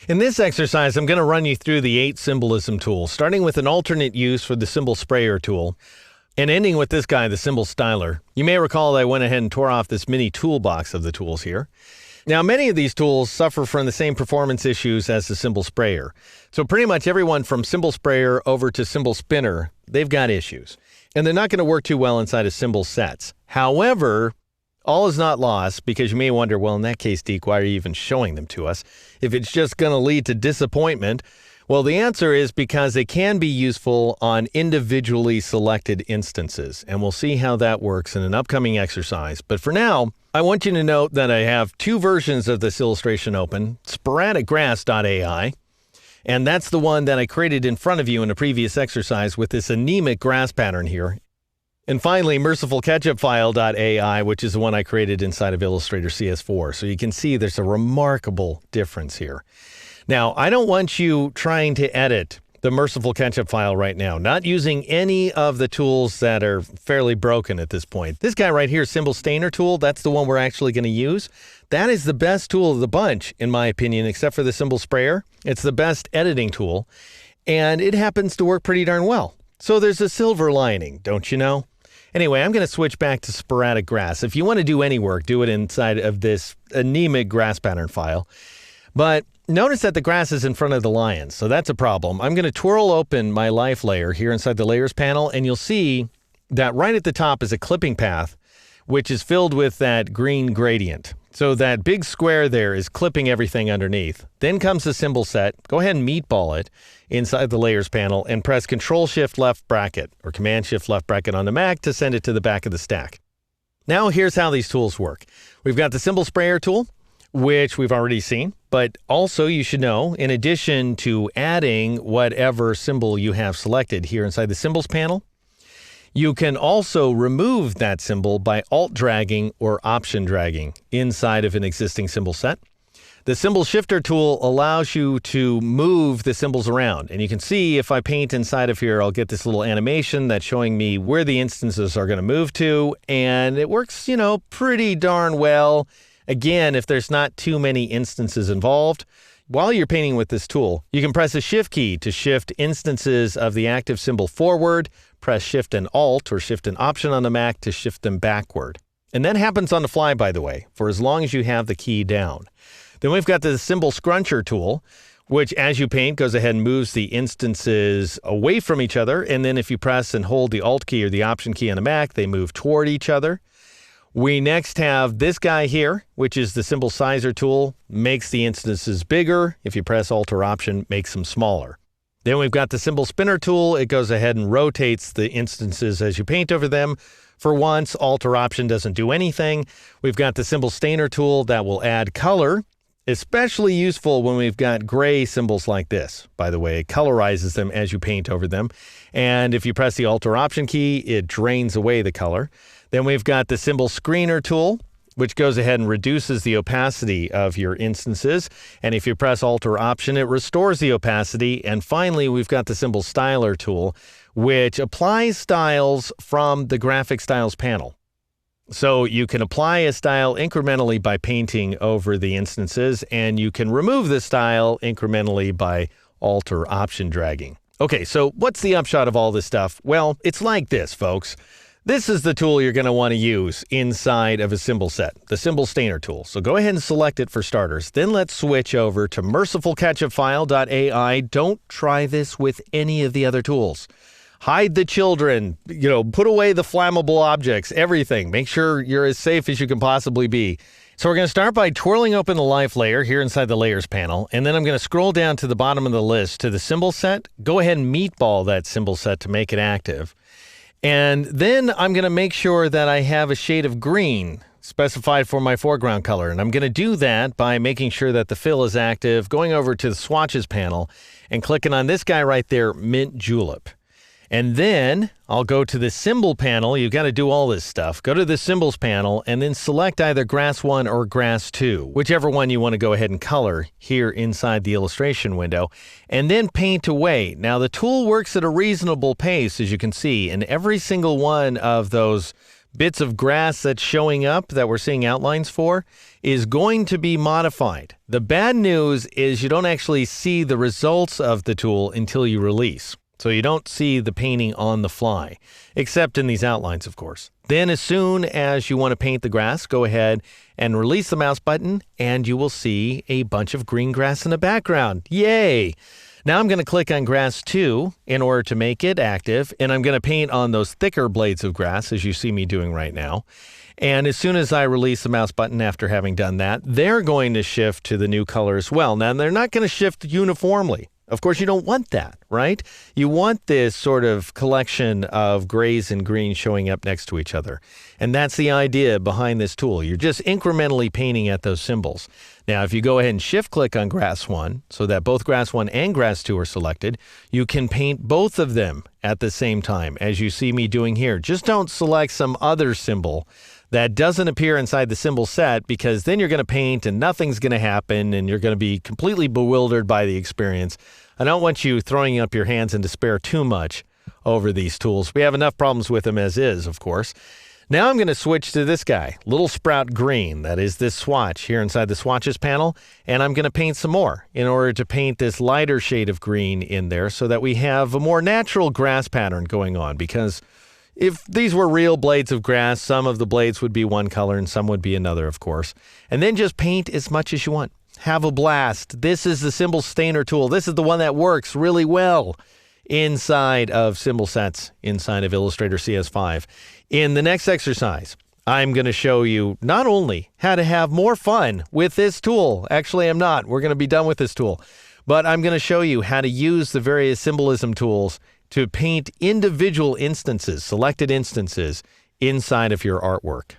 In this exercise, I'm going to run you through the 8 symbolism tools, starting with an alternate use for the symbol sprayer tool, and ending with this guy, the symbol styler. You may recall that I went ahead and tore off this mini toolbox of the tools here. Now, many of these tools suffer from the same performance issues as the symbol sprayer. So pretty much everyone from symbol sprayer over to symbol spinner, they've got issues. And they're not going to work too well inside of symbol sets. However, all is not lost, because you may wonder, well, in that case, Deke, why are you even showing them to us if it's just going to lead to disappointment? Well, the answer is because they can be useful on individually selected instances, and we'll see how that works in an upcoming exercise. But for now, I want you to note that I have 2 versions of this illustration open, sporadicgrass.ai, and that's the one that I created in front of you in a previous exercise with this anemic grass pattern here. And finally, mercifulketchupfile.ai, which is the one I created inside of Illustrator CS4. So you can see there's a remarkable difference here. Now, I don't want you trying to edit the Merciful Ketchup file right now, not using any of the tools that are fairly broken at this point. This guy right here, Symbol Stainer tool, that's the one we're actually going to use. That is the best tool of the bunch, in my opinion, except for the symbol sprayer. It's the best editing tool, and it happens to work pretty darn well. So there's a silver lining, don't you know? Anyway, I'm going to switch back to sporadic grass. If you want to do any work, do it inside of this anemic grass pattern file. But notice that the grass is in front of the lion, so that's a problem. I'm going to twirl open my life layer here inside the layers panel, and you'll see that right at the top is a clipping path, which is filled with that green gradient. So that big square there is clipping everything underneath. Then comes the symbol set. Go ahead and meatball it inside the layers panel and press Control-Shift left bracket or Command-Shift left bracket on the Mac to send it to the back of the stack. Now here's how these tools work. We've got the symbol sprayer tool, which we've already seen, but also you should know, in addition to adding whatever symbol you have selected here inside the symbols panel, you can also remove that symbol by alt dragging or option dragging inside of an existing symbol set. The symbol shifter tool allows you to move the symbols around. And you can see if I paint inside of here, I'll get this little animation that's showing me where the instances are going to move to. And it works, pretty darn well. Again, if there's not too many instances involved. While you're painting with this tool, you can press the Shift key to shift instances of the active symbol forward, press Shift and Alt or Shift and Option on the Mac to shift them backward. And that happens on the fly, by the way, for as long as you have the key down. Then we've got the symbol scruncher tool, which as you paint goes ahead and moves the instances away from each other. And then if you press and hold the Alt key or the Option key on the Mac, they move toward each other. We next have this guy here, which is the symbol sizer tool, makes the instances bigger. If you press Alt or Option, makes them smaller. Then we've got the symbol spinner tool. It goes ahead and rotates the instances as you paint over them. For once, Alt or Option doesn't do anything. We've got the symbol stainer tool that will add color, especially useful when we've got gray symbols like this. By the way, it colorizes them as you paint over them. And if you press the Alt or Option key, it drains away the color. Then we've got the symbol screener tool, which goes ahead and reduces the opacity of your instances. And if you press Alt or Option, it restores the opacity. And finally, we've got the symbol styler tool, which applies styles from the graphic styles panel. So you can apply a style incrementally by painting over the instances, and you can remove the style incrementally by Alt or Option dragging. Okay, so what's the upshot of all this stuff? Well, it's like this, folks. This is the tool you're going to want to use inside of a symbol set, the symbol stainer tool. So go ahead and select it for starters. Then let's switch over to mercifulketchupfile.ai. Don't try this with any of the other tools. Hide the children, put away the flammable objects, everything. Make sure you're as safe as you can possibly be. So we're going to start by twirling open the life layer here inside the layers panel. And then I'm going to scroll down to the bottom of the list to the symbol set. Go ahead and meatball that symbol set to make it active. And then I'm going to make sure that I have a shade of green specified for my foreground color. And I'm going to do that by making sure that the fill is active, going over to the swatches panel and clicking on this guy right there, Mint Julep. And then I'll go to the symbol panel. You've got to do all this stuff. Go to the symbols panel and then select either Grass 1 or Grass 2, whichever one you want to go ahead and color here inside the illustration window, and then paint away. Now the tool works at a reasonable pace, as you can see, and every single one of those bits of grass that's showing up that we're seeing outlines for is going to be modified. The bad news is you don't actually see the results of the tool until you release. So you don't see the painting on the fly, except in these outlines, of course. Then as soon as you want to paint the grass, go ahead and release the mouse button, and you will see a bunch of green grass in the background. Yay! Now I'm going to click on grass 2 in order to make it active, and I'm going to paint on those thicker blades of grass, as you see me doing right now. And as soon as I release the mouse button after having done that, they're going to shift to the new color as well. Now, they're not going to shift uniformly. Of course, you don't want that, right? You want this sort of collection of grays and greens showing up next to each other. And that's the idea behind this tool. You're just incrementally painting at those symbols. Now, if you go ahead and shift-click on Grass 1 so that both Grass 1 and Grass 2 are selected, you can paint both of them at the same time, as you see me doing here. Just don't select some other symbol that doesn't appear inside the symbol set, because then you're going to paint and nothing's going to happen and you're going to be completely bewildered by the experience. I don't want you throwing up your hands in despair too much over these tools. We have enough problems with them as is, of course. Now I'm going to switch to this guy, Little Sprout Green. That is this swatch here inside the swatches panel. And I'm going to paint some more in order to paint this lighter shade of green in there so that we have a more natural grass pattern going on, because if these were real blades of grass, some of the blades would be one color and some would be another, of course. And then just paint as much as you want. Have a blast. This is the Symbol Stainer tool. This is the one that works really well inside of symbol sets, inside of Illustrator CS5. In the next exercise, I'm going to show you not only how to have more fun with this tool. Actually, I'm not. We're going to be done with this tool. But I'm going to show you how to use the various symbolism tools to paint individual instances, selected instances, inside of your artwork.